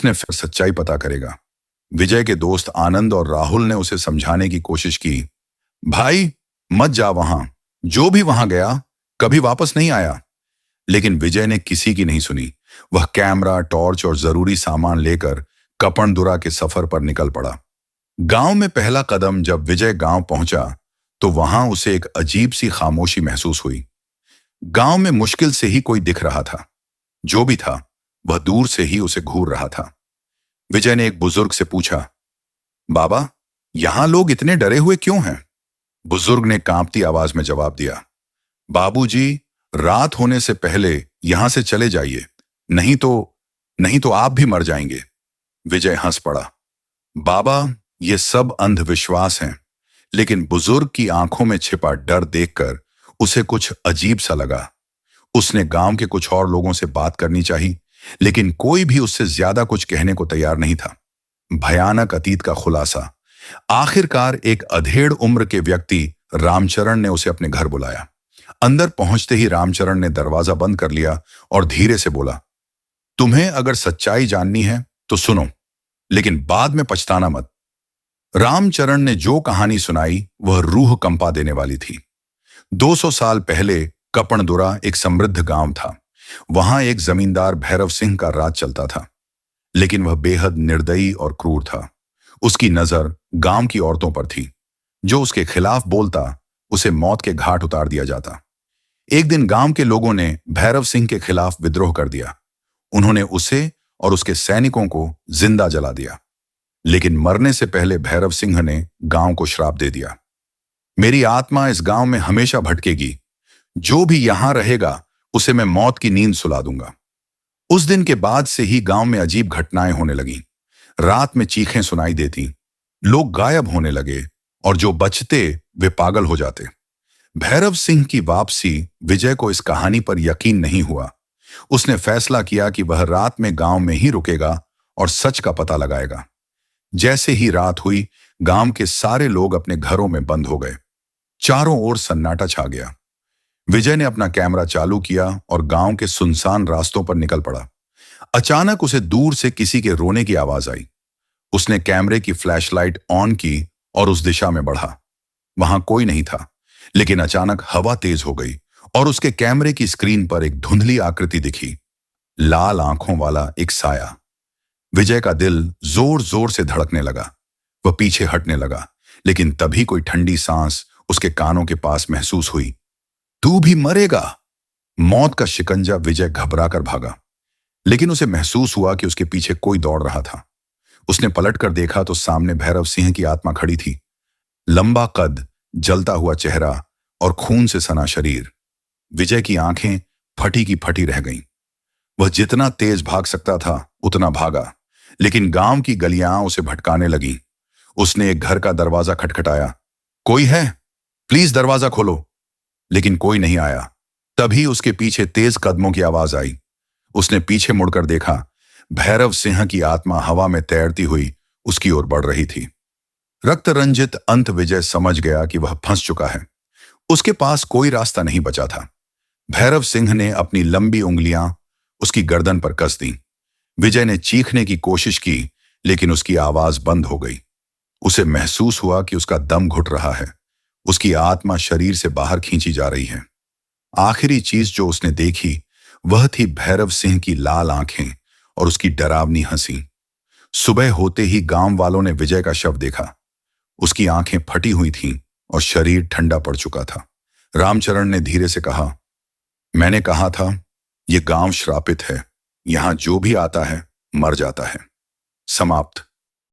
उसने फिर सच्चाई पता करेगा। विजय के दोस्त आनंद और राहुल ने उसे समझाने की कोशिश की। भाई, मत जा वहां। जो भी वहां गया कभी वापस नहीं आया। लेकिन विजय ने किसी की नहीं सुनी। वह कैमरा, टॉर्च और जरूरी सामान लेकर कपणदुरा के सफर पर निकल पड़ा। गांव में पहला कदम जब विजय गांव पहुंचा तो वहां उसे एक अजीब सी खामोशी महसूस हुई। गांव में मुश्किल से ही कोई दिख रहा था। जो भी था वह दूर से ही उसे घूर रहा था। विजय ने एक बुजुर्ग से पूछा, बाबा, यहां लोग इतने डरे हुए क्यों हैं? बुजुर्ग ने कांपती आवाज में जवाब दिया, बाबूजी, रात होने से पहले यहां से चले जाइए, नहीं तो आप भी मर जाएंगे। विजय हंस पड़ा। बाबा, ये सब अंधविश्वास हैं। लेकिन बुजुर्ग की आंखों में छिपा डर देखकर उसे कुछ अजीब सा लगा। उसने गांव के कुछ और लोगों से बात करनी चाहिए, लेकिन कोई भी उससे ज्यादा कुछ कहने को तैयार नहीं था। भयानक अतीत का खुलासा। आखिरकार एक अधेड़ उम्र के व्यक्ति रामचरण ने उसे अपने घर बुलाया। अंदर पहुंचते ही रामचरण ने दरवाजा बंद कर लिया और धीरे से बोला, तुम्हें अगर सच्चाई जाननी है तो सुनो, लेकिन बाद में पछताना मत। रामचरण ने जो कहानी सुनाई वह रूह कंपा देने वाली थी। 200 साल पहले कपणदुरा एक समृद्ध गांव था। वहां एक जमींदार भैरव सिंह का राज चलता था, लेकिन वह बेहद निर्दयी और क्रूर था। उसकी नजर गांव की औरतों पर थी। जो उसके खिलाफ बोलता उसे मौत के घाट उतार दिया जाता। एक दिन गांव के लोगों ने भैरव सिंह के खिलाफ विद्रोह कर दिया। उन्होंने उसे और उसके सैनिकों को जिंदा जला दिया। लेकिन मरने से पहले भैरव सिंह ने गांव को श्राप दे दिया, मेरी आत्मा इस गांव में हमेशा भटकेगी। जो भी यहां रहेगा उसे मैं मौत की नींद सुला दूंगा। उस दिन के बाद से ही गांव में अजीब घटनाएं होने लगीं। रात में चीखें सुनाई देती, लोग गायब होने लगे और जो बचते वे पागल हो जाते। भैरव सिंह की वापसी। विजय को इस कहानी पर यकीन नहीं हुआ। उसने फैसला किया कि वह रात में गांव में ही रुकेगा और सच का पता लगाएगा। जैसे ही रात हुई, गांव के सारे लोग अपने घरों में बंद हो गए। चारों ओर सन्नाटा छा गया। विजय ने अपना कैमरा चालू किया और गांव के सुनसान रास्तों पर निकल पड़ा। अचानक उसे दूर से किसी के रोने की आवाज आई। उसने कैमरे की फ्लैशलाइट ऑन की और उस दिशा में बढ़ा। वहां कोई नहीं था, लेकिन अचानक हवा तेज हो गई और उसके कैमरे की स्क्रीन पर एक धुंधली आकृति दिखी, लाल आंखों वाला एक साया। विजय का दिल जोर जोर से धड़कने लगा। वह पीछे हटने लगा, लेकिन तभी कोई ठंडी सांस उसके कानों के पास महसूस हुई। तू भी मरेगा। मौत का शिकंजा। विजय घबराकर भागा, लेकिन उसे महसूस हुआ कि उसके पीछे कोई दौड़ रहा था। उसने पलटकर देखा तो सामने भैरव सिंह की आत्मा खड़ी थी। लंबा कद, जलता हुआ चेहरा और खून से सना शरीर। विजय की आंखें फटी की फटी रह गईं। वह जितना तेज भाग सकता था उतना भागा, लेकिन गांव की गलियां उसे भटकाने लगीं। उसने एक घर का दरवाजा खटखटाया, कोई है? प्लीज दरवाजा खोलो। लेकिन कोई नहीं आया। तभी उसके पीछे तेज कदमों की आवाज आई। उसने पीछे मुड़कर देखा। भैरव सिंह की आत्मा हवा में तैरती हुई उसकी ओर बढ़ रही थी। रक्त रंजित अंत विजय समझ गया कि वह फंस चुका है। उसके पास कोई रास्ता नहीं बचा था। भैरव सिंह ने अपनी लंबी उंगलियां उसकी गर्दन पर कस दी। विजय ने चीखने की कोशिश की, लेकिन उसकी आवाज बंद हो गई। उसे महसूस हुआ कि उसका दम घुट रहा है। उसकी आत्मा शरीर से बाहर खींची जा रही है। आखिरी चीज जो उसने देखी वह थी भैरव सिंह की लाल आंखें और उसकी डरावनी हंसी। सुबह होते ही गांव वालों ने विजय का शव देखा। उसकी आंखें फटी हुई थीं और शरीर ठंडा पड़ चुका था। रामचरण ने धीरे से कहा, मैंने कहा था यह गांव श्रापित है। यहां जो भी आता है मर जाता है। समाप्त।